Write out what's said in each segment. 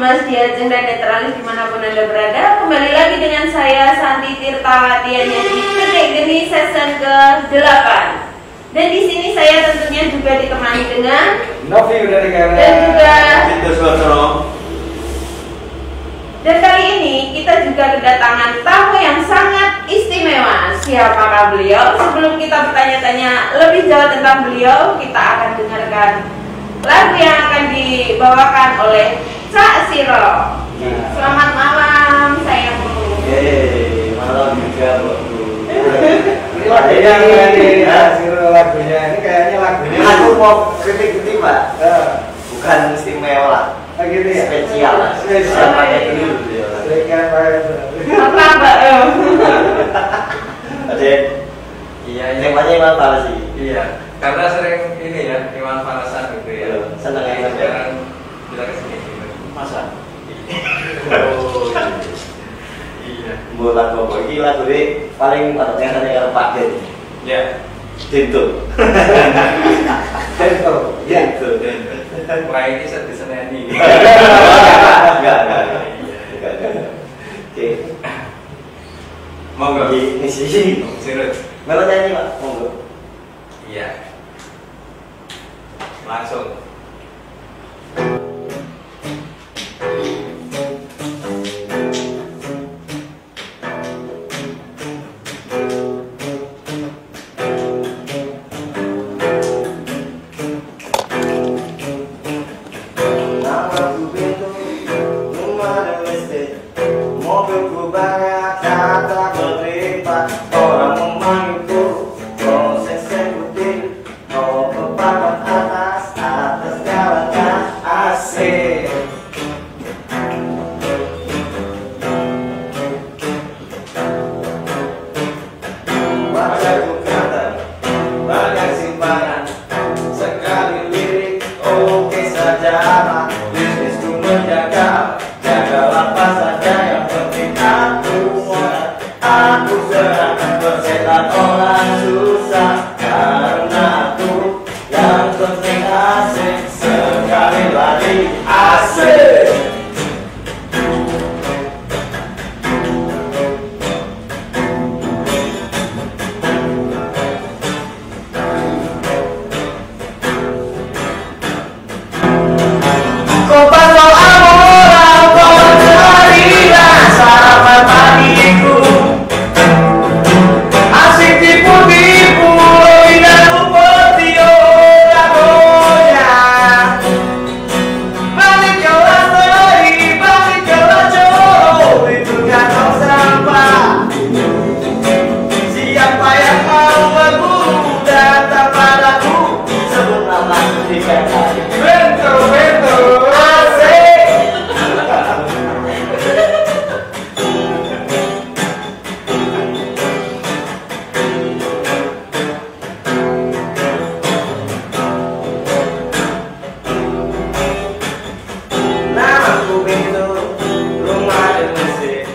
Mas Diajeng dan Netralis dimanapun Anda berada. Kembali lagi dengan saya Santi Tirtawati di Kedek Geni season ke-8. Dan di sini saya tentunya juga ditemani dengan Novi dari Gara dan juga Pintu Suarsono. Dan kali ini kita juga kedatangan tamu yang sangat istimewa. Siapakah beliau? Sebelum kita bertanya-tanya lebih jauh tentang beliau, kita akan dengarkan lagu yang akan dibawakan oleh Cak Siro. Selamat malam, sayangku. Malam juga, Bosku. Ini lagunya, Siro lagunya. Ini kayaknya lagunya. Aku mau kritik-kritik, Pak. Bukan istimewa lah. Gitu ya? Spesial lah. Spesial. Pakai dulu ya. Apa, Mbak? Adik. Iya, Temanya Iwan Fals sih. iya. Karena sering ini ya, Iwan Falsan gitu ya. Seneng ya. Sekarang kita kesini gitu. Masa? Oh, iya. Lagu apa? Ini lagu ini paling yang Pak Den. Ya. Dento. Dento. Ya. Wah, ini sedih seneni. Enggak. Oke. Monggo. Ini sih. Sirut. Melo nyanyi, Pak. Monggo. Iya. Langsung. Namaku Bento, rumah domestik, mobilku banyak, kata berlipat, orang memanggilku, proses eksekutif, mau ke papan atas jalannya asik. Wajahku kata, banyak simpangan, sekali lirik, oke saja. Bisnisku menjaga, jagalah apa saja, yang penting aku modal. Aku serahkan persetan orang susah, karena aku yang penting asik. Sekali lagi asik. Kau pasal amoran, kau mencari rasa maniku. Asik tipu-tipu, tidak seperti orang goyang. Balik kelas lagi, balik kelas cowok, itu kantong sampah. Siapa yang mau berburu, datang padaku, sebut namaku di kata. Bento, asik. Namaku Bento, rumah domestik,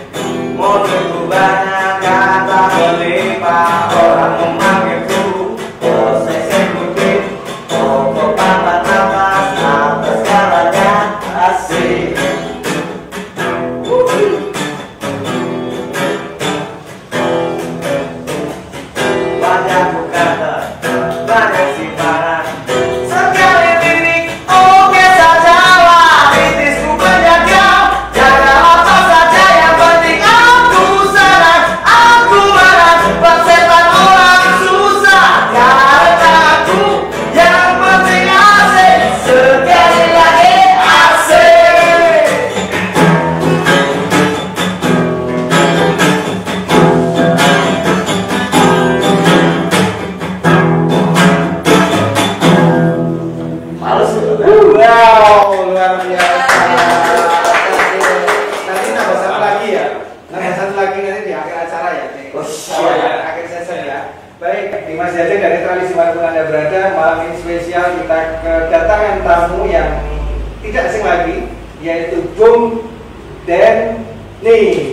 mobilku banyak, kata berlimpah, orang memanggilku, bos eksekutif, pokok papan atas skalanya asik. Wajahku kata, banyak simpangan, sekali lirik, oke saja lah. Bisnisku menjaga, jaga apa saja, yang penting aku senang, aku menang. Persetan orang susah, karena aku yang penting asik. Sekali lagi asik. Males. Wow, luar biasa. Nanti nambah satu lagi ya. Nambah satu lagi nanti di akhir acara ya. Oh, siap. Akhir sesi ya. Baik, di Mas Diajeng dari Tradisi Manapun Anda berada, malam ini spesial kita kedatangan tamu yang tidak asing lagi, yaitu Bung Denny.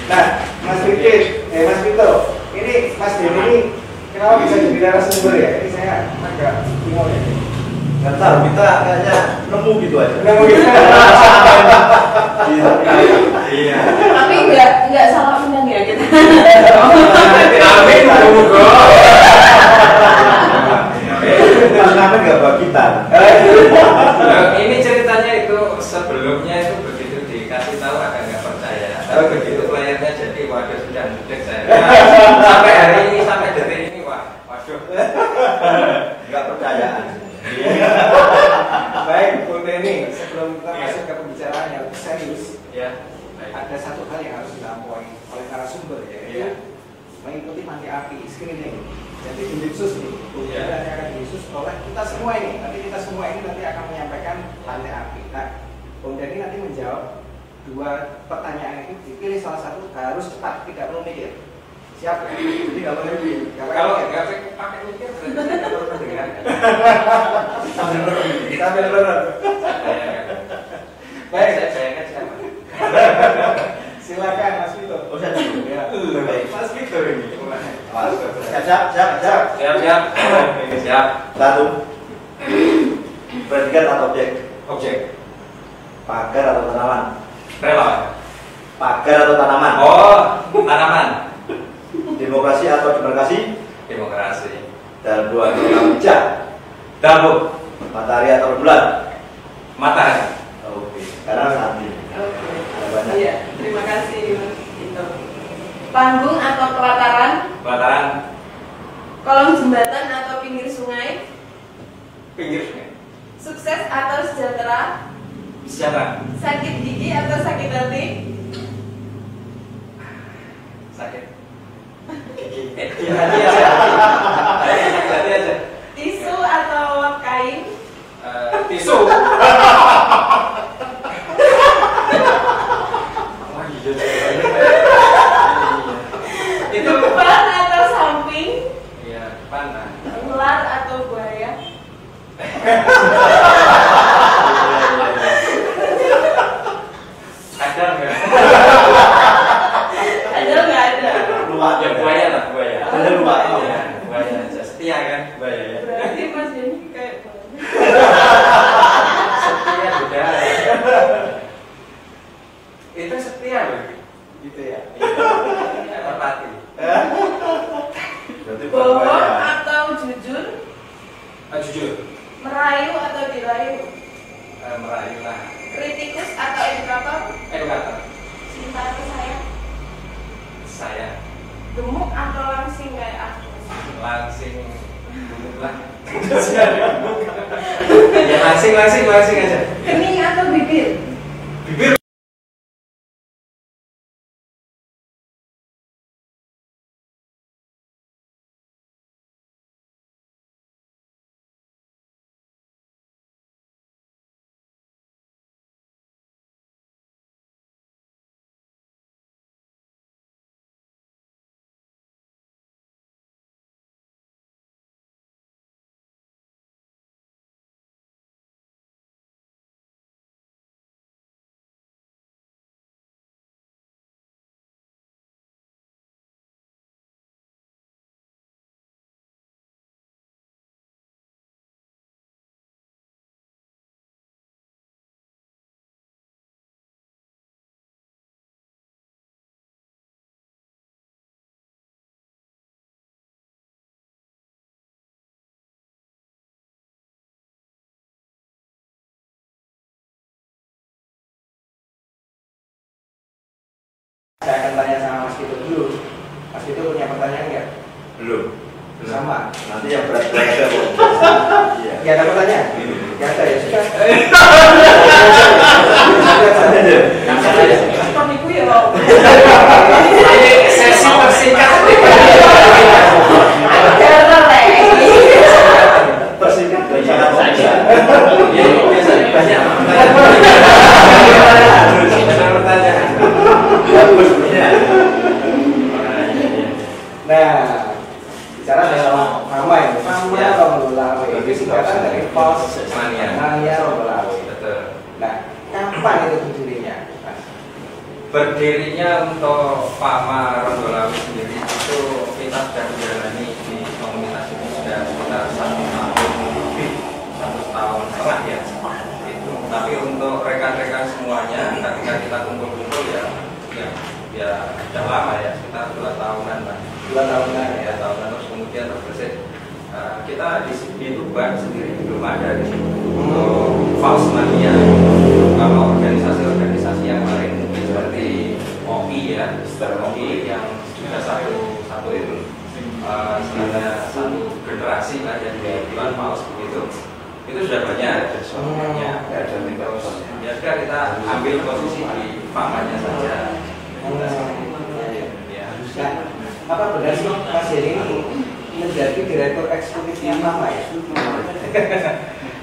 Nah, Mas Bikit, Mas Vito, ini Mas Denny ini Kenapa bisa jadi narasumber ya? Ini saya agak bingung ya. Nggak tahu, kita kayaknya nemu gitu aja. Nggak mungkin. Iya. Tapi nggak salah undang ya kita. Amin, moga. Karena nggak buat kita. Ini ceritanya itu sebelumnya itu begitu dikasih tahu agak nggak percaya. Tapi begitu kliennya jadi waduh sudah mudik saya. Sampai hari ini sampai detik ini waduh. Nggak percaya. Baik, Bu Teni, sebelum kita masuk ke pembicaraan yang serius, Ya. ada satu hal yang harus dilampaui oleh narasumber yaitu Iya. mengikuti mati api screening. Jadi di khusus nih, Iya. nanti akan khusus oleh kita semua ini. Nanti kita semua ini nanti akan menyampaikan mati api. Nah, Bung Teni nanti menjawab 2 pertanyaan itu, dipilih salah satu, harus cepat, tidak perlu mikir. Siap? Jadi nggak boleh mikir. Kalau nggak pakai mikir berarti nggak perlu mendengar. Sambil berenang. Baik, Saya bayangkan siapa? silakan Mas Vito. Oh, saya dulu. Ya. Baik. Mas Vito ini. Siap. Siap. Ini siap. 1. Predikat atau objek? Objek. Pagar atau tanaman? Relawan. Pagar atau tanaman? Oh, tanaman. Demokrasi atau demokrasi? Demokrasi. Dan 2. Hijau. Dapur. Matahari atau bulan? Matahari. Oke. Sekarang nanti. Oke. Ada banyak. Iya, terima kasih Mas Vito. Panggung atau pelataran? Pelataran. Kolong jembatan atau pinggir sungai? Pinggir sungai. Sukses atau sejahtera? Siapa? Sakit gigi atau sakit hati? Sakit. Hati aja. Hati aja. Tisu atau kain? Tisu. Wah, iya. Itu Depan atau samping? iya, panah. Ular atau buaya? Ada enggak? Ada nggak ada? Luak. Ya buaya lah, buaya. Ada luak. Iya, buaya aja. Setia kan, buaya ya. Berarti Mas Denny kayak Setia udah. Itu setia loh. Gitu ya. Iya. Merpati. Berarti bohong banyak. atau jujur? Jujur. Merayu atau dirayu? Merayu lah. Kritikus atau edukator? Edukator. Cinta atau sayang? Saya Gemuk atau langsing kayak aku? langsing dulu lah. Ya langsing aja. Kening atau bibir? Bibir. Saya akan tanya sama Mas Vito dulu. Mas Vito punya pertanyaan nggak? Belum. Sama. Nanti yang berat-berat aja, Bu. Iya. Ya ada pertanyaan? Ya ada ya sudah. Seperti itu ya Pak. Ini sesi tersingkat. Ada lagi. Persingkat dan sangat panjang. Iya, biasanya banyak pertanyaan. Bagus punya. Nah, bicara soal Mama ya. Mama atau Lolawe itu singkatan dari pos Mania Lolawe. Betul. Nah, kapan itu berdirinya? Mas? Berdirinya untuk Pama Rondolawi sendiri itu kita sudah menjalani di Tapi untuk rekan-rekan semuanya, ketika kita kumpul-kumpul ya sudah lama ya, sekitar 2 tahunan lah. 2 tahunan ya. 2 tahunan terus kemudian terbesit. Kita di Tuban sendiri belum ada di situ. Untuk Fals Mania, kalau organisasi-organisasi yang lain mungkin seperti OI ya, OI yang sudah satu itu. Istilahnya satu generasi lah yang di Iwan Fals begitu, itu sudah banyak semuanya. Terus ya sudah kita ambil posisi di famanya saja. Ya. Apa benar sih Mas Heri ini menjadi direktur eksekutifnya Fama ya?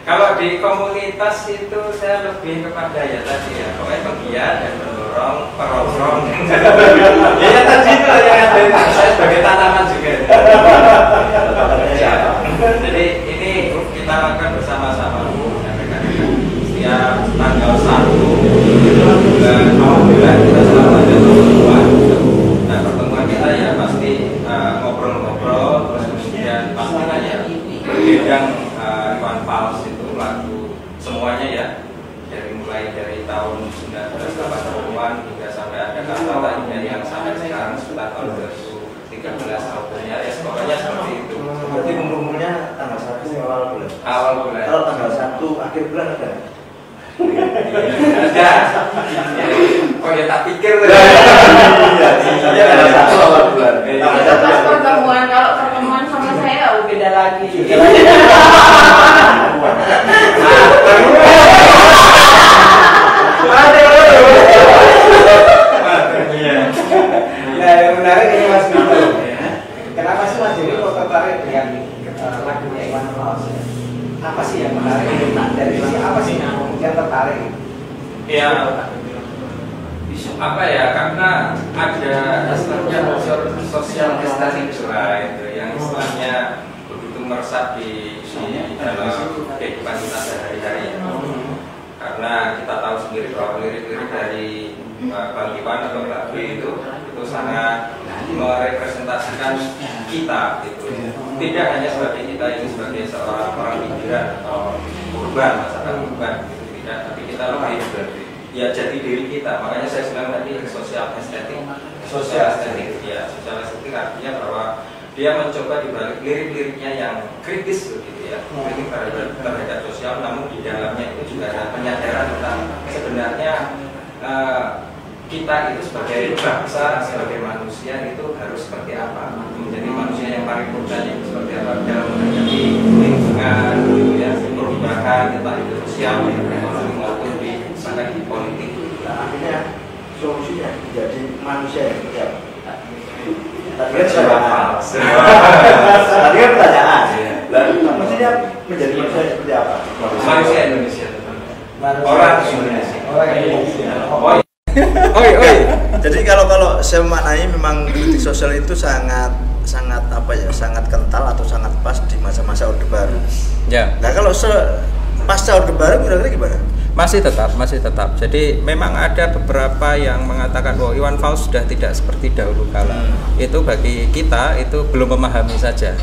Kalau di komunitas itu saya lebih kepada ya tadi ya, pokoknya penggiat dan mendorong, perongrong. Ya tadi itu yang ada. Saya sebagai tanaman juga. Ya. Jadi ini kita lakukan bersama-sama setiap tanggal 1 awal bulan kita selalu ada pertemuan. Nah pertemuan kita ya pasti ngobrol-ngobrol, terus kemudian pastinya ya bidang Iwan Fals itu lagu semuanya ya, mulai dari tahun 1980-an hingga sampai ada kata-katanya yang sampai sekarang sekitar tahun 2013 albumnya ya, pokoknya seperti itu. Berarti umumnya tanggal 1 awal bulan. Awal bulan. Kalau tanggal 1 akhir bulan ada? Ada. Oh ya tak pikir tuh. Iya, tanggal 1 awal bulan. Pas pertemuan, kalau pertemuan sama saya beda lagi. Nah, yang menarik ini Mas Vito. Kenapa sih Mas Heri kok tertarik dengan lagunya Iwan Fals? Apa sih yang menarik dari sisi apa sih yang kemudian tertarik? Ya, apa ya, karena ada istilahnya sosial estetik lah itu, yang istilahnya begitu meresap di dalam kehidupan kita sehari-hari. Karena kita tahu sendiri bahwa lirik-lirik dari Bang Iwan atau Mbak B itu sangat merepresentasikan kita gitu. Tidak hanya sebagai kita ini sebagai seorang orang pinggiran atau urban, masyarakat urban gitu, tidak, tapi kita lebih ya jadi diri kita. Makanya saya bilang tadi sosial estetik ya, sosial estetik artinya bahwa dia mencoba dibalik lirik-liriknya yang kritis begitu ya, kritik terhadap sosial, namun di dalamnya itu juga ada penyadaran tentang sebenarnya kita itu sebagai bangsa, sebagai manusia itu harus seperti apa, menjadi manusia yang paripurna itu seperti apa dalam menghadapi lingkungan gitu ya, perubahan entah itu sosial, ekonomi maupun di politik. Akhirnya solusinya jadi manusia yang seperti apa? Tadi kan pertanyaan. Lalu maksudnya menjadi manusia yang seperti apa? Manusia Indonesia. Orang Indonesia. Oi. Jadi kalau saya memaknai memang kritik sosial itu sangat apa ya, sangat kental atau sangat pas di masa-masa Orde Baru. Ya. Nah kalau pasca Orde Baru kira-kira gimana? Masih tetap. Jadi memang ada beberapa yang mengatakan bahwa Iwan Fals sudah tidak seperti dahulu kala. Itu bagi kita itu belum memahami saja.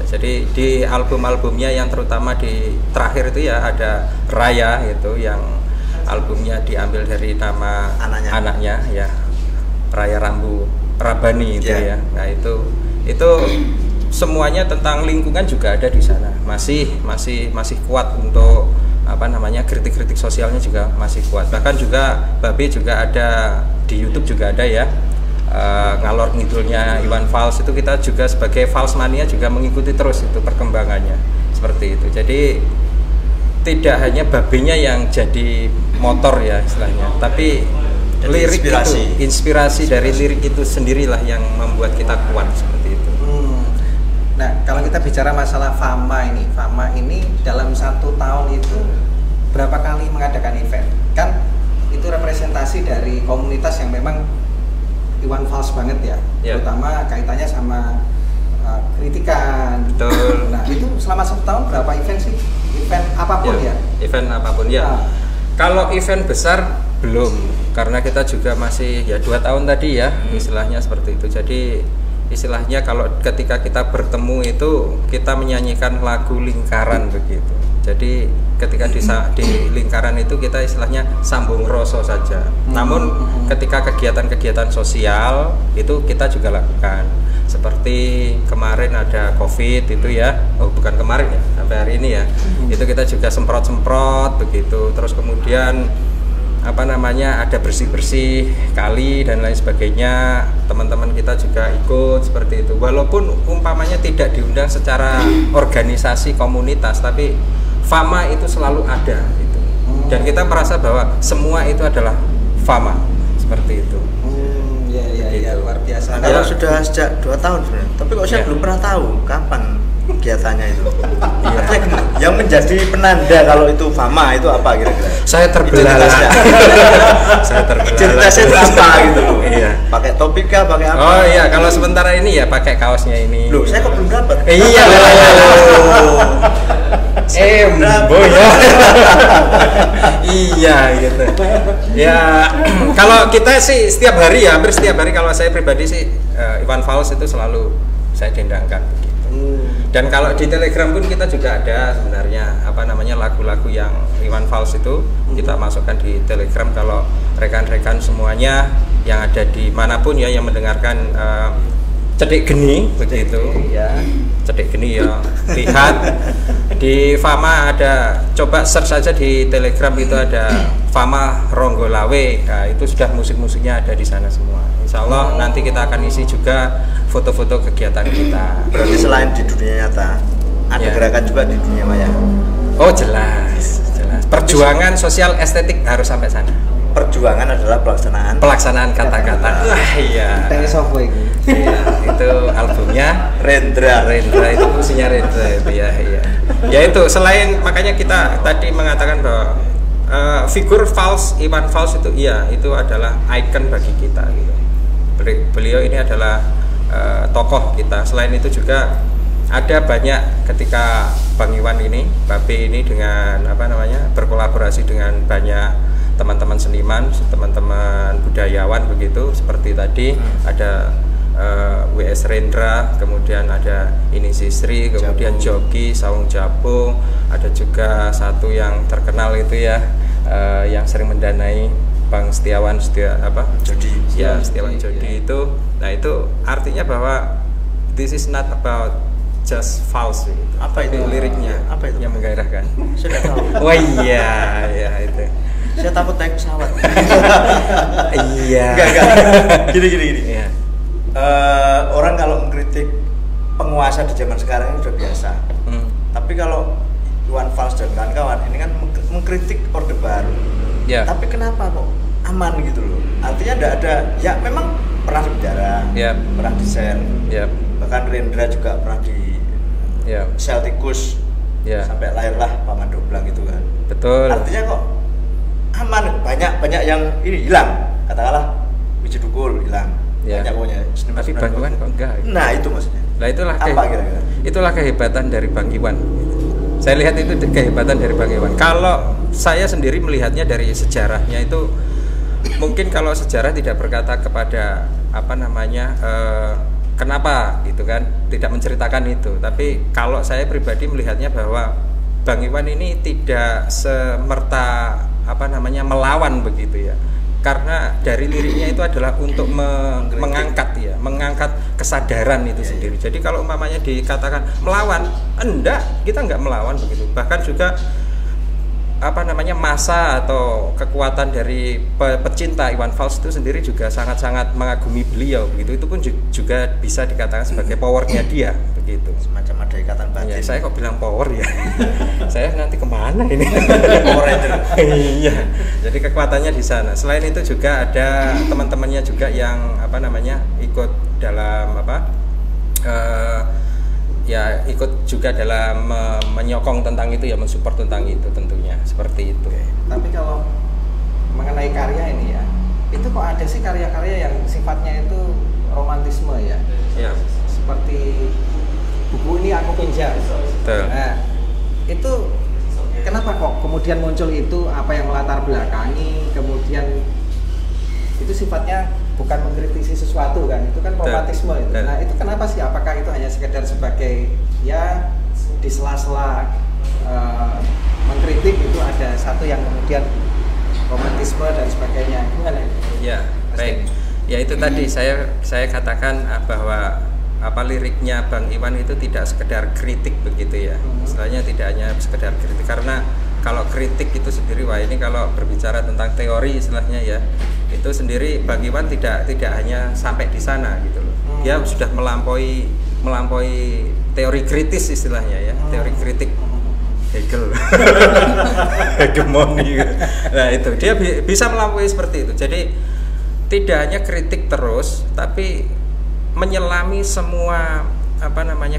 Jadi di album-albumnya yang terutama di terakhir itu ya ada Raya itu yang albumnya diambil dari nama anaknya ya, Raya Rambu Rabani itu ya. Nah itu semuanya tentang lingkungan juga ada di sana. Masih kuat untuk kritik-kritik sosialnya juga masih kuat. Bahkan juga Babe juga ada di YouTube juga ada ya, ngalor ngidulnya Iwan Fals itu kita juga sebagai Fals Mania juga mengikuti terus itu perkembangannya seperti itu. Jadi tidak hanya Babenya yang jadi motor ya istilahnya, tapi jadi lirik inspirasi dari lirik itu sendirilah yang membuat kita kuat seperti itu. Nah, kalau kita bicara masalah Fama ini dalam 1 tahun itu berapa kali mengadakan event? Kan itu representasi dari komunitas yang memang Iwan Fals banget ya, terutama kaitannya sama kritikan. Betul. Nah, itu selama 1 tahun berapa event sih? Event apapun ya? Event apapun ya. Nah. Kalau event besar belum, karena kita juga masih ya 2 tahun tadi ya, istilahnya seperti itu. Jadi istilahnya kalau ketika kita bertemu itu kita menyanyikan lagu lingkaran begitu. Jadi ketika di lingkaran itu kita istilahnya sambung rasa saja. Namun ketika kegiatan-kegiatan sosial itu kita juga lakukan. Seperti kemarin ada COVID itu ya, bukan kemarin ya, sampai hari ini ya. Itu kita juga semprot-semprot begitu. Terus kemudian ada bersih-bersih kali dan lain sebagainya. Teman-teman kita juga ikut seperti itu. Walaupun umpamanya tidak diundang secara organisasi komunitas, tapi Fama itu selalu ada gitu. Dan kita merasa bahwa semua itu adalah Fama seperti itu. Iya, luar biasa. Kalau sudah sejak 2 tahun sebenarnya, tapi kok saya belum pernah tahu kapan kegiatannya itu. Yang menjadi penanda kalau itu Fama itu apa kira-kira? Saya terbelalak. Cerita itu apa gitu? Iya. Pakai topika, pakai apa? Oh iya, kalau sementara ini ya pakai kaosnya ini. Loh, saya kok belum dapat? Iya. Boya. Iya gitu. Ya, kalau kita sih setiap hari ya, hampir setiap hari kalau saya pribadi sih Iwan Fals itu selalu saya dendangkan begitu. Dan kalau di Telegram pun kita juga ada sebenarnya lagu-lagu yang Iwan Fals itu kita masukkan di Telegram. Kalau rekan-rekan semuanya yang ada di manapun ya yang mendengarkan Cedik Geni begitu ya, Cedik Geni ya, lihat di Fama ada, coba search saja di Telegram itu ada Fama Ronggolawe. Nah, itu sudah musik-musiknya ada di sana semua. Insya Allah nanti kita akan isi juga foto-foto kegiatan kita. Berarti selain di dunia nyata ada gerakan juga di dunia maya. Oh jelas. Perjuangan sosial estetik harus sampai sana. Perjuangan adalah pelaksanaan kata-kata. Wah iya. Iya, itu albumnya Rendra itu fungsinya Rendra itu ya. Ya itu selain makanya kita tadi mengatakan bahwa figur Fals, Iwan Fals itu itu adalah ikon bagi kita gitu. Beliau ini adalah tokoh kita. Selain itu juga ada banyak ketika Bang Iwan ini, Babe ini dengan berkolaborasi dengan banyak teman-teman seniman, teman-teman budayawan begitu, seperti tadi ada WS Rendra, kemudian ada ini Sisri, kemudian Jogi, Sawung Japo, ada juga satu yang terkenal itu ya, yang sering mendanai Bang Setiawan Jodi. Ya, Setiawan Jodi itu. Nah, itu artinya bahwa this is not about just Fals gitu. Apa itu liriknya? Apa itu yang menggairahkan? Saya nggak tahu. Oh iya, itu. Saya takut naik pesawat. Iya. Enggak. Gini. Iya. Orang kalau mengkritik penguasa di zaman sekarang ini sudah biasa. Tapi kalau Iwan Fals dan kawan-kawan ini kan mengkritik Orde Baru. Yeah. Tapi kenapa kok aman gitu loh? Artinya tidak ada. Ya memang pernah di penjara, pernah di sel. Bahkan Rendra juga pernah di sel tikus. Sampai lahirlah Paman Doblang itu kan. Betul. Artinya kok aman, banyak yang ini hilang, katakanlah Wiji Dukul hilang, banyak pokoknya. Tapi Bang Iwan kok enggak? Nah itu maksudnya. Nah itulah apa kira-kira? Itulah kehebatan dari Bang Iwan. Saya lihat itu kehebatan dari Bang Iwan. Kalau saya sendiri melihatnya dari sejarahnya itu, mungkin kalau sejarah tidak berkata kepada kenapa gitu kan, tidak menceritakan itu. Tapi kalau saya pribadi melihatnya bahwa Bang Iwan ini tidak semerta melawan begitu ya, karena dari liriknya itu adalah untuk mengangkat kesadaran itu sendiri. Jadi kalau umpamanya dikatakan melawan, kita nggak melawan begitu. Bahkan juga masa atau kekuatan dari pecinta Iwan Fals itu sendiri juga sangat-sangat mengagumi beliau begitu. Itu pun juga bisa dikatakan sebagai powernya dia begitu. Semacam ada ikatan batin. Ya, saya kok bilang power ya. Saya nanti kemana ini? Power Ranger. Iya. Jadi kekuatannya di sana. Selain itu juga ada teman-temannya juga yang ikut dalam ikut juga dalam menyokong tentang itu ya, mensupport tentang itu tentunya seperti itu. Tapi kalau mengenai karya ini ya, itu kok ada sih karya-karya yang sifatnya itu romantisme ya? Ya. Seperti buku ini aku pinjam. Betul. Nah, itu kenapa kok kemudian muncul itu, apa yang melatar belakangi, kemudian itu sifatnya bukan mengkritisi sesuatu kan, itu kan romantisme itu. Nah itu kenapa sih? Apakah itu hanya sekedar sebagai ya di sela-sela mengkritik itu ada satu yang kemudian romantisme dan sebagainya. Gimana? Ya, baik. Ya itu tadi saya katakan bahwa liriknya Bang Iwan itu tidak sekedar kritik begitu ya. Istilahnya tidak hanya sekedar kritik, karena kalau kritik itu sendiri, wah ini kalau berbicara tentang teori istilahnya ya, itu sendiri Bang Iwan tidak hanya sampai di sana gitu loh. Dia sudah melampaui teori kritis istilahnya ya, teori kritik Hegel, hegemoni. Nah itu dia bisa melampaui seperti itu. Jadi tidak hanya kritik terus, tapi menyelami semua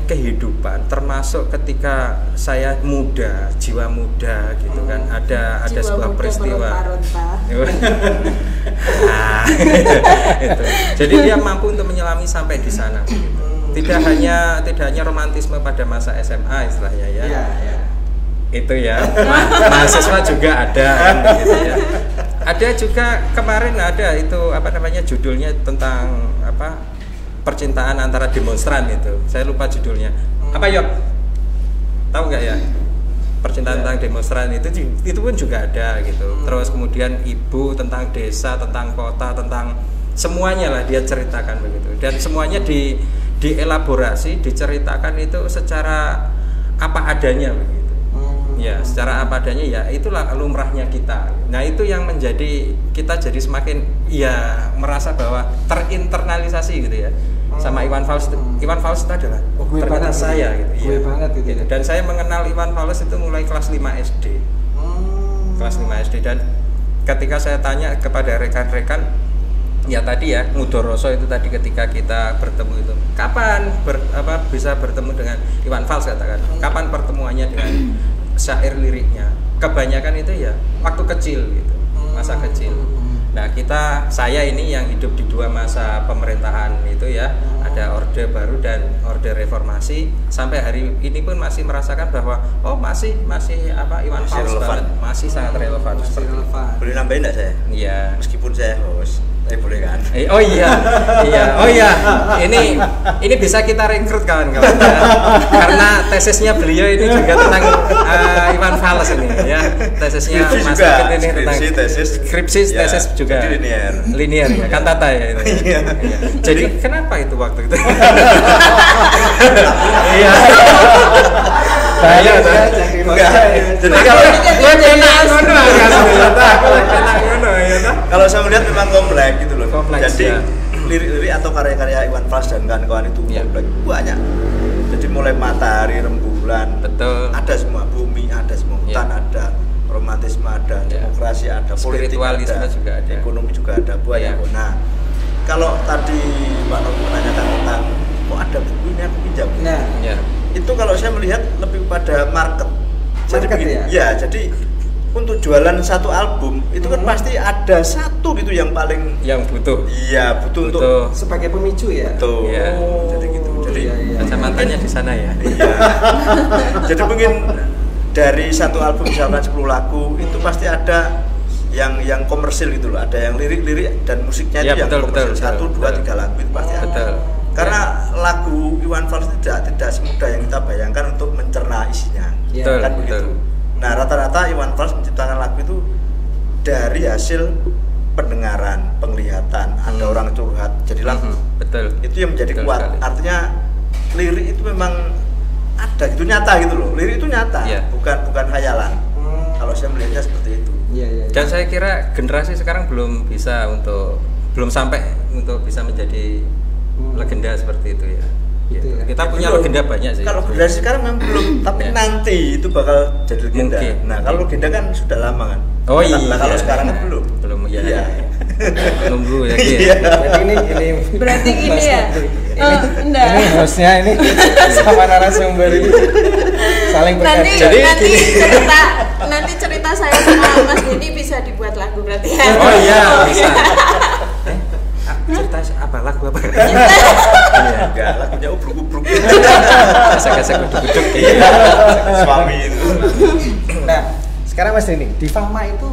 kehidupan, termasuk ketika saya muda, jiwa muda gitu kan, ada sebuah peristiwa. Nah, itu. Jadi dia mampu untuk menyelami sampai di sana. Tidak hanya romantisme pada masa SMA istilahnya ya. Itu ya. Mahasiswa juga ada kan, gitu ya. Ada juga kemarin ada itu judulnya tentang percintaan antara demonstran itu. Saya lupa judulnya. Apa Yok? Tahu nggak ya? Percintaan tentang demonstran itu pun juga ada gitu. Terus kemudian ibu, tentang desa, tentang kota, tentang semuanya lah dia ceritakan begitu. Dan semuanya dielaborasi, diceritakan itu secara apa adanya begitu. Ya, secara apa adanya ya itulah lumrahnya kita. Nah, itu yang menjadi kita jadi semakin ya merasa bahwa terinternalisasi gitu ya. Sama Iwan Fals. Iwan Fals itu adalah ternyata saya gitu. Gue banget gitu. Dan saya mengenal Iwan Fals itu mulai kelas 5 SD. Kelas 5 SD, dan ketika saya tanya kepada rekan-rekan ya tadi ya, Ngudoroso itu tadi ketika kita bertemu itu, kapan bisa bertemu dengan Iwan Fals katakan. Kapan pertemuannya dengan syair liriknya? Kebanyakan itu ya waktu kecil gitu, masa kecil. Nah saya ini yang hidup di dua masa pemerintahan itu ya, ada Orde Baru dan Orde Reformasi, sampai hari ini pun masih merasakan bahwa masih Iwan Fals banget, masih sangat relevan. Boleh nambahin nggak saya? Iya. Meskipun saya host, boleh kan? Oh iya. Ini bisa kita rekrut kawan-kawan ya. Karena tesisnya beliau ini juga tentang Iwan Fals ini ya. Tesisnya Mas Dikit ini tentang skripsi tesis juga linear ya, kantata ya itu. Iya. Jadi kenapa itu waktu itu? Iya. Jadi kalau saya melihat memang kompleks gitu loh. Jadi lirik-lirik atau karya-karya Iwan Fals dan kawan-kawan itu kompleks banyak. Jadi mulai matahari, rembulan, betul. Ada semua, bumi ada, semua hutan ada, romantisme ada, demokrasi ada, politik ada, juga ada, ekonomi juga ada, banyak. Nah, kalau tadi Pak Novi menanyakan tentang kok ada buku ini aku pinjam. Itu kalau saya melihat lebih pada market. Jadi begini, jadi untuk jualan satu album itu kan pasti ada satu gitu yang paling butuh. Iya, butuh untuk sebagai pemicu ya. Betul. Jadi gitu. Jadi kacamatanya di sana ya. Iya. Jadi mungkin dari satu album misalkan 10 lagu itu pasti ada yang komersil gitu loh. Ada yang lirik-lirik dan musiknya itu yang komersil. 1, 2, 3 lagu itu pasti ada. Karena lagu Iwan Fals tidak semudah yang kita bayangkan untuk mencerna isinya, kan begitu. Nah, rata-rata Iwan Fals menciptakan lagu itu dari hasil pendengaran, penglihatan, ada orang curhat jadi lagu. Betul. Itu yang menjadi kuat. Sekali. Artinya lirik itu memang ada gitu, nyata gitu loh. Lirik itu nyata, bukan khayalan. Kalau saya melihatnya seperti itu. Dan saya kira generasi sekarang belum sampai untuk bisa menjadi legenda seperti itu ya. Kita punya legenda banyak sih. Kalau generasi sekarang memang belum, tapi nanti itu bakal jadi legenda. Nah, kalau legenda kan sudah lama kan. Nah, kalau sekarang kan belum. Iya. Nunggu ya. Jadi ini berarti gini ya. Enggak. Ini hostnya ini sama narasumber ini saling berkait. Nanti cerita saya sama Mas Budi bisa dibuat lagu berarti ya. Oh iya, bisa. Cerita apa lagu apa? Enggak, lagunya ubruk-ubruk. Kasek-kasek guduk-guduk suami itu. Nah, sekarang Mas Dini, di Fama itu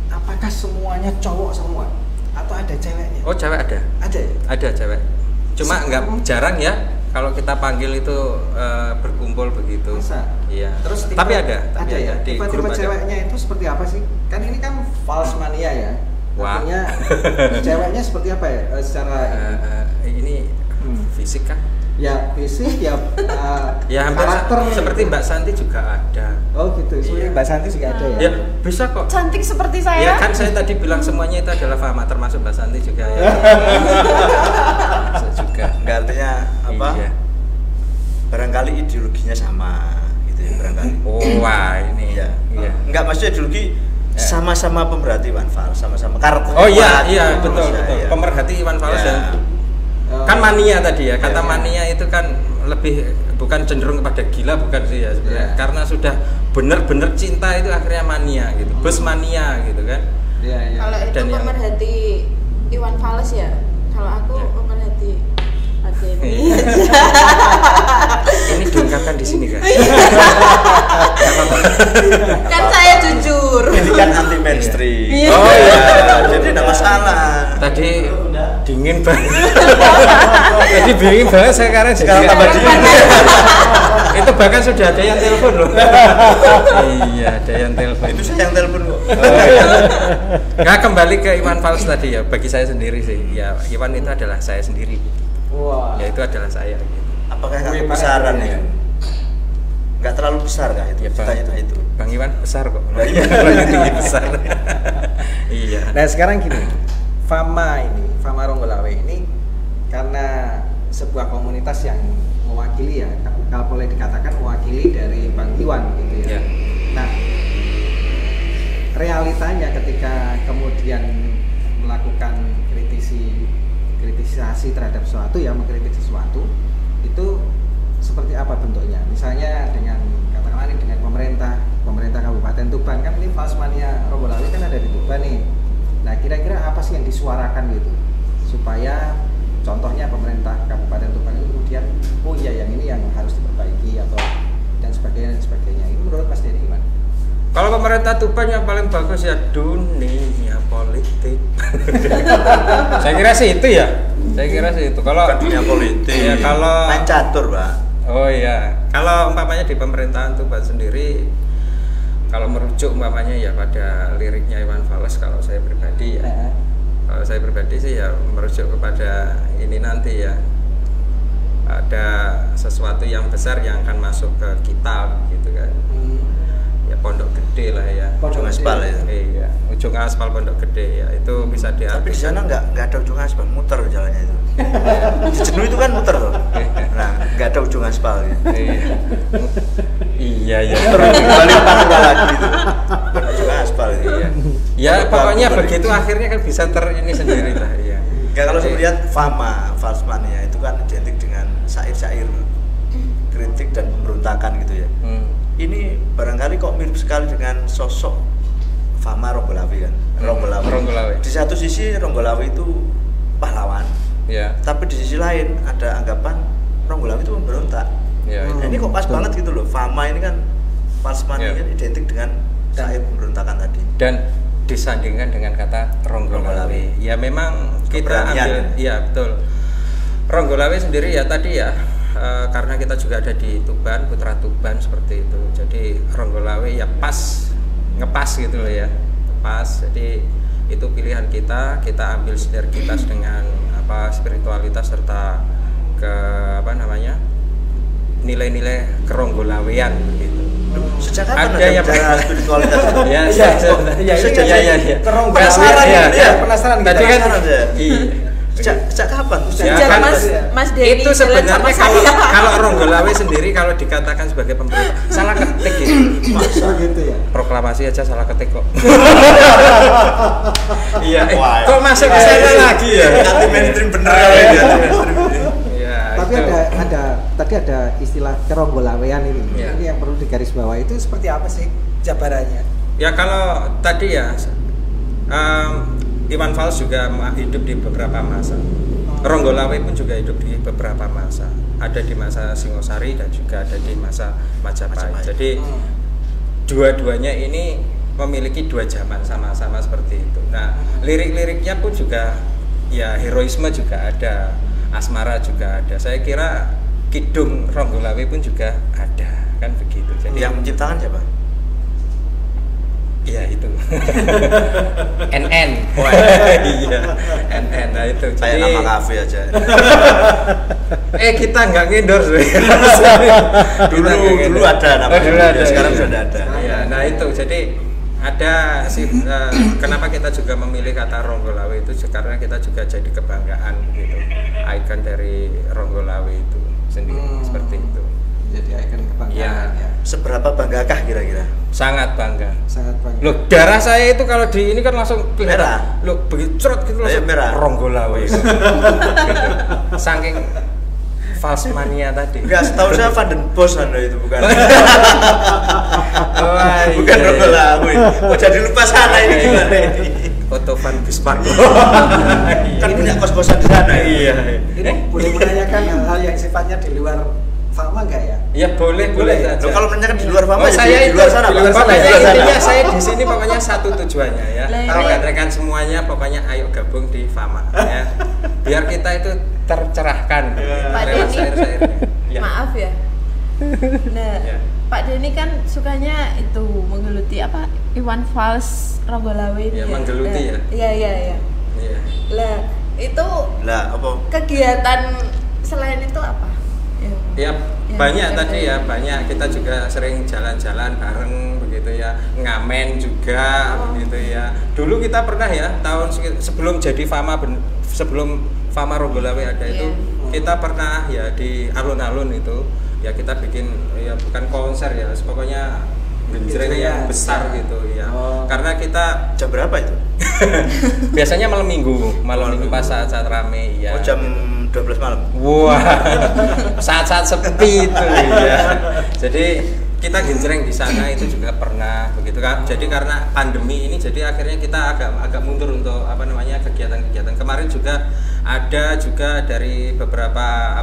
apakah semuanya cowok semua atau ada ceweknya? Oh, cewek ada. Ada ya? Ada cewek. Cuma enggak jarang ya. Kalau kita panggil itu berkumpul begitu. Masa? Iya. Terus tapi ada ya. di tipe ceweknya itu seperti apa sih? Kan ini kan false mania ya. Wah. Artinya ceweknya seperti apa ya? Secara ini fisik kah? Ya fisik ya. Ya hampir seperti Mbak Santi juga ada. Oh gitu. Seperti Mbak Santi juga ada ya. Ya bisa kok. Cantik seperti saya. Ya kan saya tadi bilang semuanya itu adalah Fama, termasuk Mbak Santi juga ya. Saya juga. Nggak, artinya apa? Iya. Barangkali ideologinya sama gitu ya barangkali. Oh wah ini ya. Iya. Enggak, maksudnya ideologi sama-sama pemerhati Iwan Fals, sama-sama karakter. Oh iya betul. Ya. Pemerhati Iwan Fals dan kan mania tadi ya, kata mania itu kan lebih bukan cenderung kepada gila, bukan sih ya sebenarnya. Karena sudah benar-benar cinta itu akhirnya mania gitu, bus mania gitu kan. Kalau itu pemerhati Iwan Fals ya, kalau aku pemerhati Adeni. Ini diungkapkan di sini kan. Kan saya jujur. Ini kan anti mainstream. Oh iya, jadi tidak masalah. Tadi dingin banget. Tadi dingin banget sekarang tambah dingin. Itu bahkan sudah ada yang telepon loh. Iya, ada yang telepon. Itu saya yang telepon kok. Nah, kembali ke Iwan Fals tadi ya, bagi saya sendiri sih. Ya, Iwan itu adalah saya sendiri. Wah. Ya itu adalah saya gitu. Apakah nggak besaran ya? Nggak terlalu besar kah itu? Ya, Cita-cita itu. Bang Iwan besar kok. Iya. Tinggi besar. Iya. Nah sekarang gini, Fama Ronggolawe ini karena sebuah komunitas yang mewakili ya, kalau boleh dikatakan mewakili dari Bang Iwan gitu ya. Yeah. Nah realitanya ketika kemudian melakukan kritisasi terhadap sesuatu ya, mengkritik sesuatu itu seperti apa bentuknya? Misalnya dengan katakanlah dengan pemerintah Kabupaten Tuban, kan ini Fals Mania Ronggolawe kan ada di Tuban nih. Nah kira-kira apa sih yang disuarakan gitu supaya contohnya pemerintah Kabupaten Tuban itu kemudian oh iya yang ini yang harus diperbaiki atau dan sebagainya. Ini menurut Mas Denny gimana? Kalau pemerintah Tuban yang paling bagus ya dunia politik. Saya kira sih itu ya. Kalau dunia politik. Ya kalau main catur, Pak. Oh iya. Kalau umpamanya di pemerintahan Tuban sendiri, kalau merujuk umpamanya ya pada liriknya Iwan Fals, kalau saya pribadi ya. Kalau saya pribadi sih ya merujuk kepada ini nanti ya. Ada sesuatu yang besar yang akan masuk ke kita gitu kan. Ya Pondok Gede lah ya. Ujung aspal ya. Iya, ujung aspal Pondok Gede ya. Itu bisa diartikan. Tapi di sana nggak ada ujung aspal, muter jalannya itu. Di Jenuh itu kan muter loh. Nah, nggak ada ujung aspal ya. Iya. Balik Papua lagi itu. Ujung aspal itu. Iya. Ya pokoknya begitu akhirnya kan bisa ini sendiri lah ya. Kalau saya lihat Fama, Fals Mania itu kan identik dengan syair-syair kritik dan pemberontakan gitu ya. Ini barangkali kok mirip sekali dengan sosok Fama Ronggolawe kan. Ronggolawe. Di satu sisi Ronggolawe itu pahlawan. Ya. Tapi di sisi lain ada anggapan Ronggolawe itu pemberontak. Ya. Nah, ini kok pas banget gitu loh. Fama ini kan Fals Mania identik dengan syair pemberontakan tadi. Dan disandingkan dengan kata Ronggolawe. Ya memang kita ambil, ya betul. Ronggolawe sendiri ya tadi ya. Karena kita juga ada di Tuban, Putra Tuban seperti itu. Jadi Ronggolawe ya ngepas gitu loh ya. Pas. Jadi itu pilihan kita ambil sinergitas dengan spiritualitas serta nilai-nilai keronggolawean gitu. Sejak kapan ada yang spiritualitas itu? Ya. Penasaran tadi kan Sejak kapan? Sejak Mas Denny itu sebenarnya kalau Ronggolawe sendiri kalau dikatakan sebagai pemberontak salah ketik gitu. Masa gitu ya? Proklamasi aja salah ketik kok. Iya. Kok masuk ke sana lagi ya? Anti mainstream bener kali ya. Tapi tadi ada istilah keronggolawean ini. Ini yang perlu digarisbawahi itu seperti apa sih jabarannya? Ya kalau tadi ya Iwan Fals juga hidup di beberapa masa. Ronggolawe pun juga hidup di beberapa masa. Ada di masa Singosari dan juga ada di masa Majapahit. Jadi dua-duanya ini memiliki dua zaman sama-sama seperti itu. Nah, lirik-liriknya pun juga ya heroisme juga ada, asmara juga ada. Saya kira Kidung Ronggolawe pun juga ada, kan begitu. Jadi yang menciptakan siapa? Iya itu. NN. Oh, iya. NN. Nah itu. Kayak jadi, nama kafe aja. Kita nggak endorse. dulu ada namanya. Dulu ada. Sekarang sudah ada. Iya. Nah itu. Jadi ada sih kenapa kita juga memilih kata Ronggolawe itu karena kita juga jadi kebanggaan gitu. Ikon dari Ronggolawe itu sendiri seperti itu. Jadi ikon kebanggaan ya. Seberapa banggakah kira-kira? Sangat bangga. Sangat bangga. Loh, darah saya itu kalau di ini kan langsung merah. Loh, begitu cerot gitu langsung merah. Ronggolawe. Gitu. Saking false mania tadi. Enggak, setahu saya Van den Bosch Anda itu bukan. Bukan Ronggolawe. Oh, jadi lupa sana ini gimana ini? Otto van Bismarck. Kan punya kos-kosan di sana. Iya. Ini boleh menanyakan hal-hal yang sifatnya di luar Fama enggak ya? Ya boleh saja. Loh, kalau menanyakan di luar Fama saya di luar sana. Di luar sana. Intinya saya di sini pokoknya satu tujuannya ya. Rekan-rekan semuanya pokoknya ayo gabung di Fama ya. Biar kita itu tercerahkan Pak lewat Denny, syair-syairnya. Ya. maaf ya. Nah, Ya. Pak Denny kan sukanya itu menggeluti apa? Iwan Fals Ronggolawe itu Ya, menggeluti ya. Iya. Iya. Lah, itu Apa? kegiatan selain itu apa? Ya banyak tadi ya, banyak kita juga sering jalan-jalan bareng begitu ya, ngamen juga begitu ya. Dulu kita pernah ya tahun sebelum jadi sebelum Fama Ronggolawe ada itu kita pernah ya di alun-alun itu ya kita bikin ya bukan konser ya, pokoknya genjreng yang besar gitu ya. Karena kita jam berapa itu? biasanya malam minggu pas saat rame ya. Oh, jam 12 malam. Wah, saat-saat sepi itu ya. Jadi kita genjreng di sana itu juga pernah begitu kan. Jadi karena pandemi ini jadi akhirnya kita agak mundur untuk kegiatan-kegiatan. Kemarin juga ada juga dari beberapa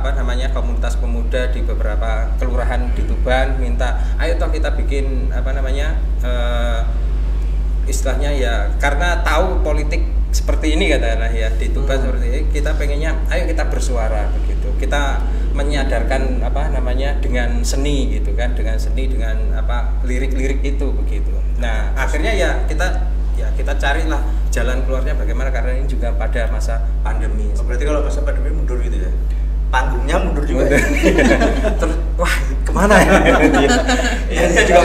komunitas pemuda di beberapa kelurahan di Tuban minta ayo toh kita bikin istilahnya ya karena tahu politik seperti ini katakanlah ya di Tuban seperti ini kita pengennya ayo kita bersuara begitu, kita menyadarkan dengan seni gitu kan, dengan lirik-lirik itu begitu. Nah akhirnya ya kita carilah jalan keluarnya bagaimana karena ini juga pada masa pandemi. Berarti kalau masa pandemi mundur gitu ya, panggungnya mundur juga. Terus wah kemana ya? Iya juga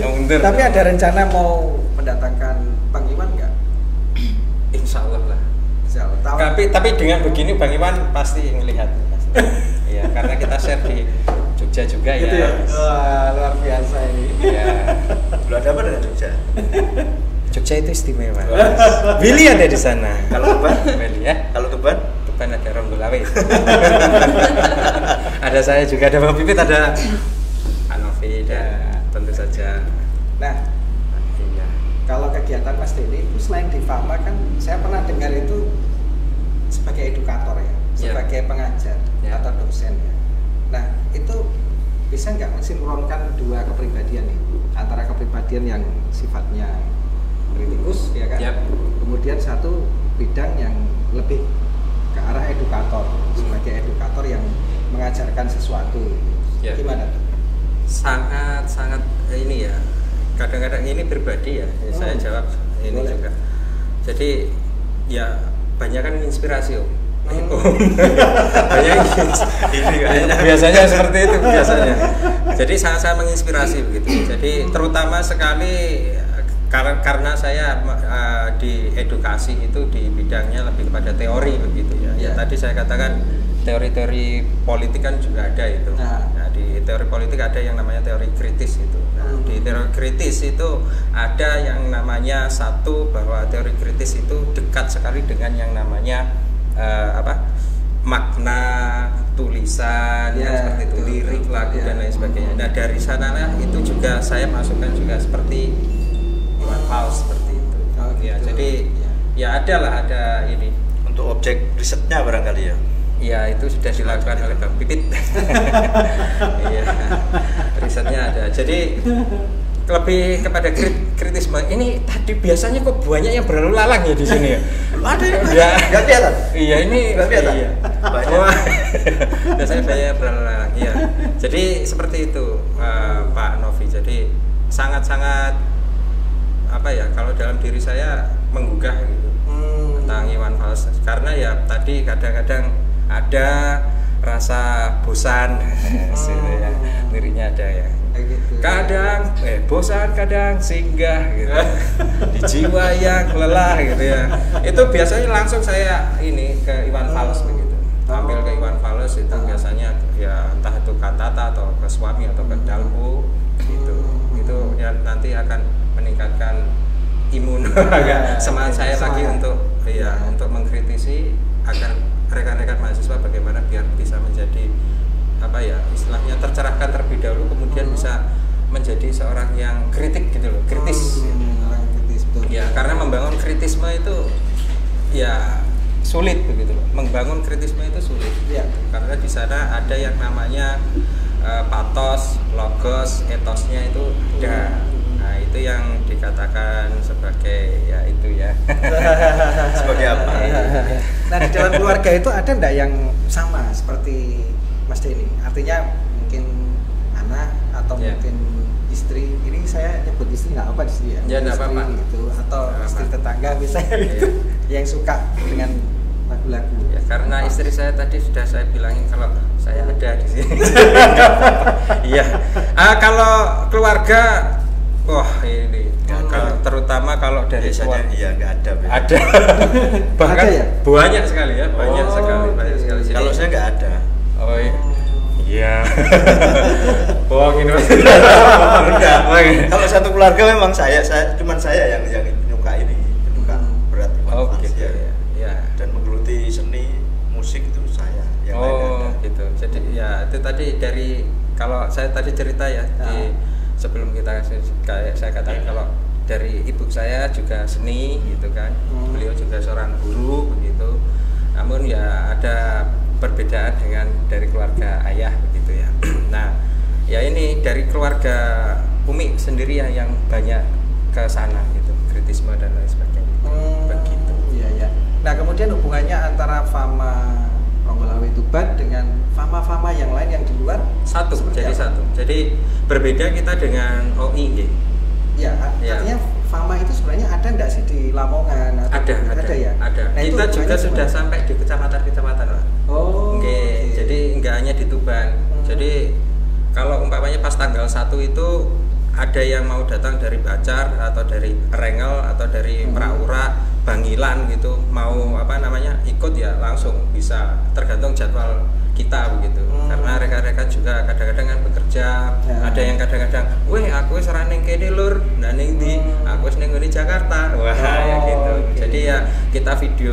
mundur. Tapi ada rencana mau mendatangkan Bang Iwan nggak? Insya Allah lah. Insya Allah. Tapi dengan begini Bang Iwan pasti ngelihat. Iya, karena kita share di Jogja juga gitu ya. Wah, luar biasa ini. Ya. Belum ada apa dengan Jogja? Jogja itu istimewa. Billy ada di sana. Kalau Tuban? Billy ya. Kalau Tuban? Tuban ada Ronggolawe. Ada saya juga, ada Bang Pipit, ada Anovi dan tentu saja. Nah, kalau kegiatan Mas Denny itu selain di Fama kan saya pernah dengar itu sebagai edukator ya, sebagai pengajar atau dosen ya. Nah itu bisa nggak mensinkronkan dua kepribadian itu, antara kepribadian yang sifatnya kritikus ya kan, kemudian satu bidang yang lebih ke arah edukator, sebagai edukator yang mengajarkan sesuatu. Gimana tuh? Sangat ini ya. Kadang-kadang ini pribadi ya, saya jawab ini boleh. Juga. Jadi ya banyak kan inspirasi om. Banyak biasanya seperti itu biasanya. Jadi sangat menginspirasi begitu. Jadi terutama sekali karena saya di edukasi itu di bidangnya lebih kepada teori begitu ya. Ya tadi saya katakan teori-teori politik kan juga ada itu. Nah, di teori politik ada yang namanya teori kritis itu. Nah, di teori kritis itu ada yang namanya satu bahwa teori kritis itu dekat sekali dengan yang namanya makna tulisan seperti itu, lirik, lagu dan lain sebagainya. Nah, dari sanalah itu juga saya masukkan juga seperti Iwan Fals seperti itu. Ya, jadi ya ada ini untuk objek risetnya barangkali ya. Iya, itu sudah dilakukan oleh Bang Pipit. Iya, risetnya ada. Jadi lebih kepada kritisme. Ini tadi biasanya kok banyak yang berlalu lalang ya di sini ya. Ada ya? Nggak kelihatan. Iya, ini nggak kelihatan. Iya. Banyak. Biasanya banyak berlalu lalang. seperti itu Pak Novi. Jadi sangat-sangat apa ya, kalau dalam diri saya menggugah gitu tentang Iwan Fals, karena ya tadi kadang-kadang ada rasa bosan ya, liriknya ada ya gitu. Kadang bosan, kadang singgah gitu di jiwa yang lelah gitu ya. Itu biasanya langsung saya ini ke Iwan Fals begitu, ambil ke Iwan Fals itu biasanya ya entah itu kantata atau ke Swami atau ke Dalbo gitu. Itu ya nanti akan meningkatkan imun semangat saya lagi untuk untuk mengkritisi agar rekan-rekan mahasiswa bagaimana biar bisa menjadi apa ya, istilahnya tercerahkan terlebih dahulu, kemudian bisa menjadi seorang yang kritik gitu loh, kritis. Ya, karena membangun kritisme itu ya sulit begitu loh. Membangun kritisme itu sulit. Ya. Karena di sana ada yang namanya patos, logos, etosnya itu ada. Nah, itu yang dikatakan sebagai ya itu ya. Sebagai apa? Nah, di dalam keluarga itu ada enggak yang sama seperti Mas Denny? Artinya mungkin anak atau mungkin istri. Ini saya nyebut istri nggak apa di sini ya? Ya, nggak apa-apa. Gitu, atau istri tetangga misalnya gitu, yang suka dengan lagu-lagu. Ya, karena istri saya tadi sudah saya bilangin kalau saya ada di sini. Iya. Kalau keluarga, wah ini terutama kalau dari biasanya iya nggak ada. Ada. Bahkan ada ya? Banyak sekali ya, banyak sekali. Kalau saya nggak ada. Oh iya. Bohongin mas. Enggak. Kalau satu keluarga memang cuman saya yang penyuka ini, penyuka berat. Gitu ya. Dan menggeluti seni musik itu saya. Yang lain ada. Gitu. Jadi ya itu tadi dari, kalau saya tadi cerita ya di sebelum kita kayak saya katakan kalau dari ibu saya juga seni gitu kan, beliau juga seorang guru begitu. Namun ya ada perbedaan dengan dari keluarga ayah begitu ya. Nah, ya ini dari keluarga Umi sendiri yang banyak ke sana gitu, kritisme dan lain sebagainya. Begitu. Iya ya. Nah, kemudian hubungannya antara Fama Ronggolawe Tuban dengan fama-fama yang lain yang di luar satu. Jadi berbeda kita dengan OI ya. Ya, artinya fama itu sebenarnya ada enggak sih di Lamongan? Ada ya. Ada. Nah, kita juga sudah sampai di kecamatan-kecamatan lah. Okay. Jadi enggak hanya di Tuban. Jadi kalau umpamanya pas tanggal 1 itu ada yang mau datang dari Bacar atau dari Rengel atau dari Praura, Bangilan gitu, mau ikut ya langsung bisa, tergantung jadwal kita begitu. Karena rekan-rekan juga kadang-kadang kan bekerja, ada yang kadang-kadang, aku wis ora ning kene lur, nah ning ndi, aku wis ning ngene Jakarta. Wah, ya gitu. Okay. Jadi ya kita video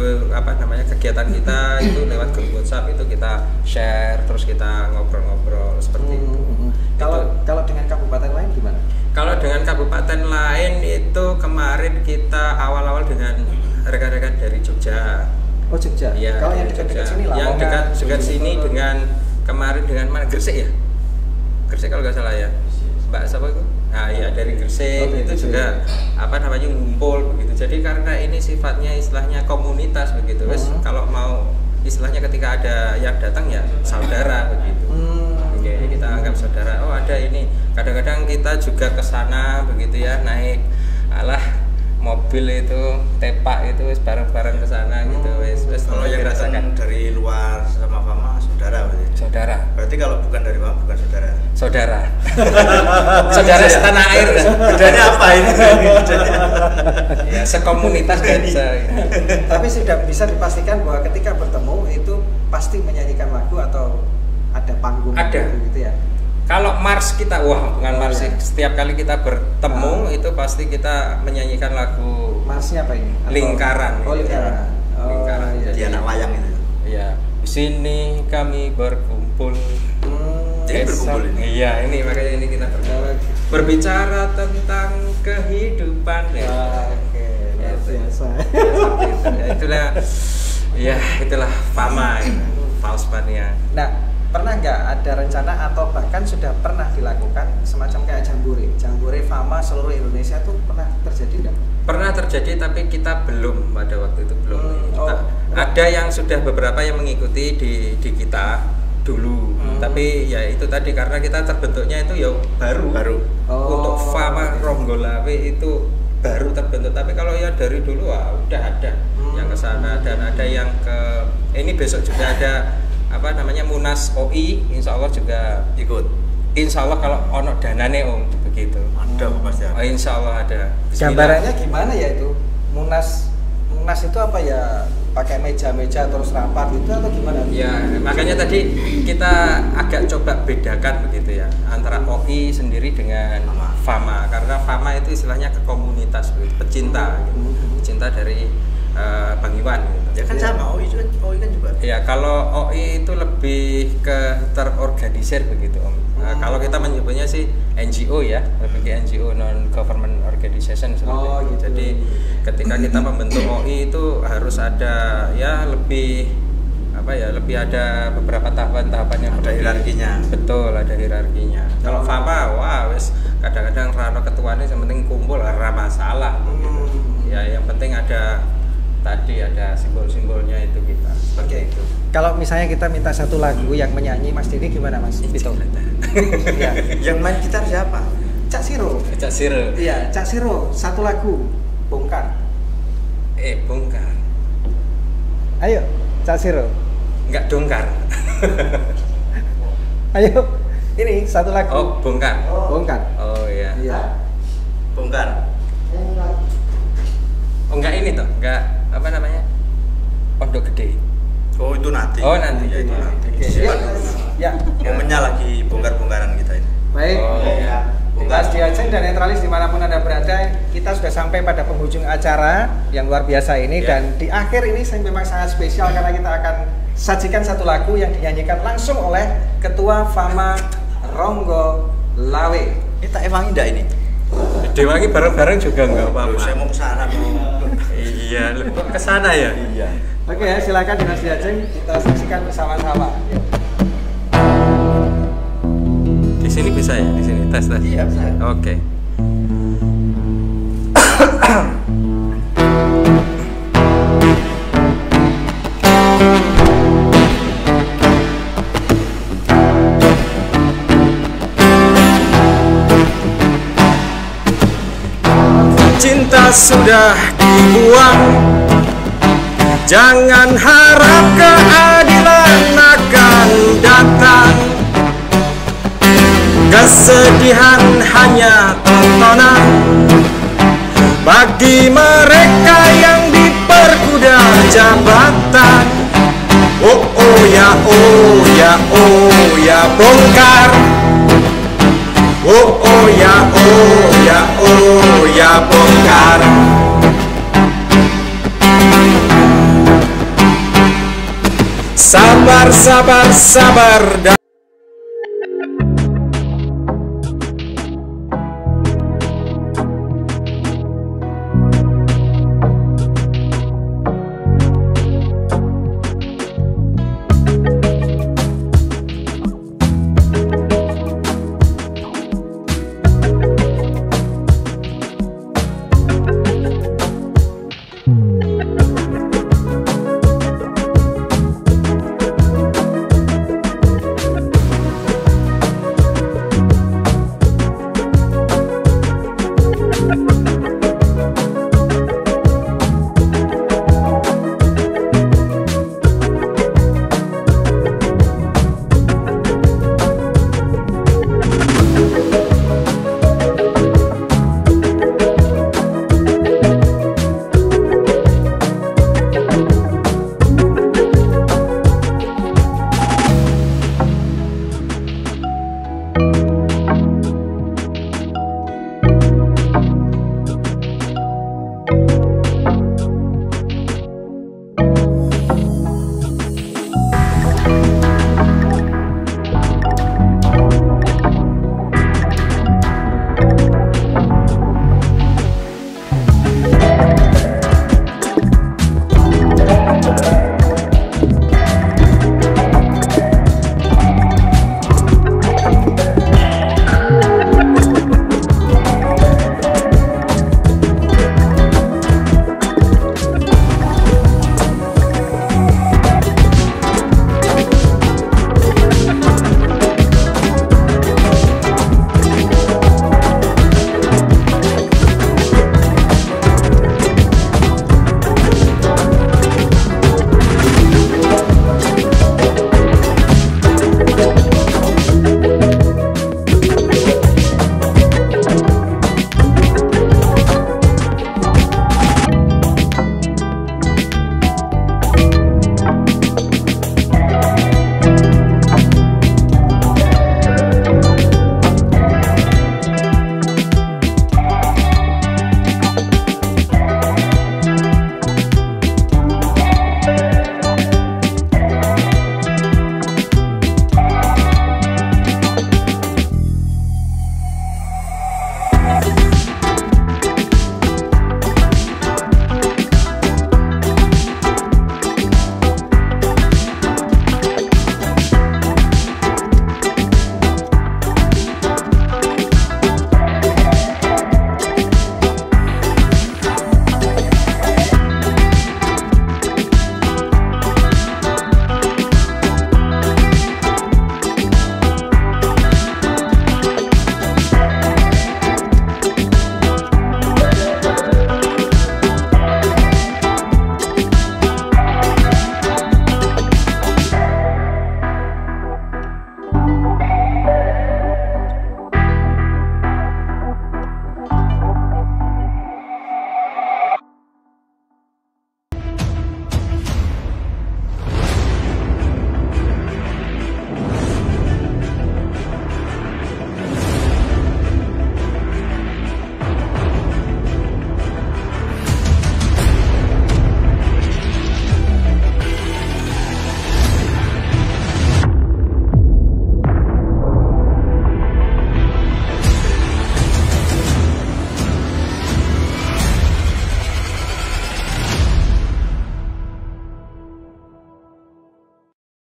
kegiatan kita itu lewat grup WhatsApp itu kita share, terus kita ngobrol-ngobrol seperti itu. Kalau dengan kabupaten lain gimana? Kalau dengan kabupaten lain itu kemarin kita awal-awal dengan rekan-rekan dari Jogja. Oh, Jogja. Ya, kalau yang dekat-dekat sini lah. Yang dekat sini dengan kemarin dengan mana? Gresik ya? Gresik kalau nggak salah ya. Mbak siapa itu? Nah, iya dari Gresik itu juga ngumpul begitu. Jadi karena ini sifatnya istilahnya komunitas begitu. Wes kalau mau istilahnya ketika ada yang datang ya saudara begitu. Oke, kita anggap saudara. Oh, ada ini. Kadang-kadang kita juga ke sana begitu ya, naik mobil itu, tepak itu wis bareng-bareng ke sana gitu wis. Kalau yang dirasakan dari luar sama Fama saudara berarti. Saudara. Berarti kalau bukan dari Fama bukan saudara. Saudara. Saudara setanah air. Bedanya apa ini? Ya, sekomunitas bisa. Tapi sudah bisa dipastikan bahwa ketika bertemu itu pasti menyanyikan lagu atau ada panggung gitu ya. Kalau Mars kita, bukan Mars sih. Setiap kali kita bertemu itu pasti kita menyanyikan lagu. Marsnya apa ini? Lingkaran. Lingkaran. Lingkaran. Jadi anak wayang itu. Iya. Di sini kami berkumpul. Jadi berkumpul ini. Iya, ini makanya ini kita berbicara tentang kehidupan ya. Oke, biasa. Ya, itulah Fama Falsmania. Nah, pernah nggak ada rencana atau bahkan sudah pernah dilakukan semacam kayak jambore Fama seluruh Indonesia tuh pernah terjadi nggak? Pernah terjadi, tapi kita belum pada waktu itu belum. Ada yang sudah beberapa yang mengikuti di kita dulu, Tapi ya itu tadi karena kita terbentuknya itu ya baru. Untuk Fama Ronggolawe itu baru terbentuk. Tapi kalau ya dari dulu udah ada yang ke sana dan ada yang ke ini besok juga ada apa namanya Munas OI, insya Allah juga ikut. Insya Allah kalau ono danane Om begitu. Ada pasti ada. Insya Allah ada. Gambarannya gimana ya itu? Munas itu apa ya? Pakai meja-meja terus rapat gitu atau gimana? Ya makanya tadi kita agak coba bedakan begitu ya antara OI sendiri dengan Fama karena Fama itu istilahnya ke komunitas begitu, pecinta gitu. Pecinta dari Bang Iwan gitu. Ya kan sama OI kan juga. Ya kalau OI itu lebih ke terorganisir begitu Om. Kalau kita menyebutnya sih NGO ya, lebih ke NGO non government organization seperti itu. Gitu. Jadi ketika kita membentuk OI itu harus ada ya lebih apa ya, lebih ada beberapa tahapan-tahapan yang ada hierarkinya. Betul, ada hierarkinya. Kalau Fama wis kadang-kadang rano ketuanya yang penting kumpul ora masalah gitu. Ya yang penting ada tadi ada simbol-simbolnya itu kita. Seperti itu. Kalau misalnya kita minta satu lagu yang menyanyi Mas Dini gimana Mas? Gitu. Ya. Yang main gitar siapa? Cak Siro. Iya, Cak Siro satu lagu bongkar. Bongkar. Ayo, Cak Siro. Enggak dongkar. Ayo, ini satu lagu. Oh, bongkar. Bongkar. Oh iya. Iya. Bongkar. Oh enggak ini toh, enggak apa namanya? Pondok Gede. Oh itu nanti. Oh nanti. Ya, itu nanti. Ya. Momennya lagi bongkar-bongkaran kita ini. Baik. Mas Diajeng dan Netralis dimanapun Anda berada, kita sudah sampai pada penghujung acara yang luar biasa ini dan di akhir ini memang sangat spesial karena kita akan sajikan satu lagu yang dinyanyikan langsung oleh Ketua Fama Ronggolawe. Ini tak ewangi enggak ini? Dewangi bareng-bareng juga enggak apa-apa. Saya mau ke sana. Iya, kok ke sana ya? Iya. Oke ya, silakan Mas Diajeng kita saksikan bersama-sama. Di sini bisa ya? Di sini tes. Iya, bisa. Oke. Cinta sudah dibuang, jangan harap keadilan akan datang. Kesedihan hanya tontonan bagi mereka yang diperkuda jabatan. Oh oh ya oh ya oh ya bongkar. Oh oh ya oh ya oh ya bongkar. Sabar sabar sabar.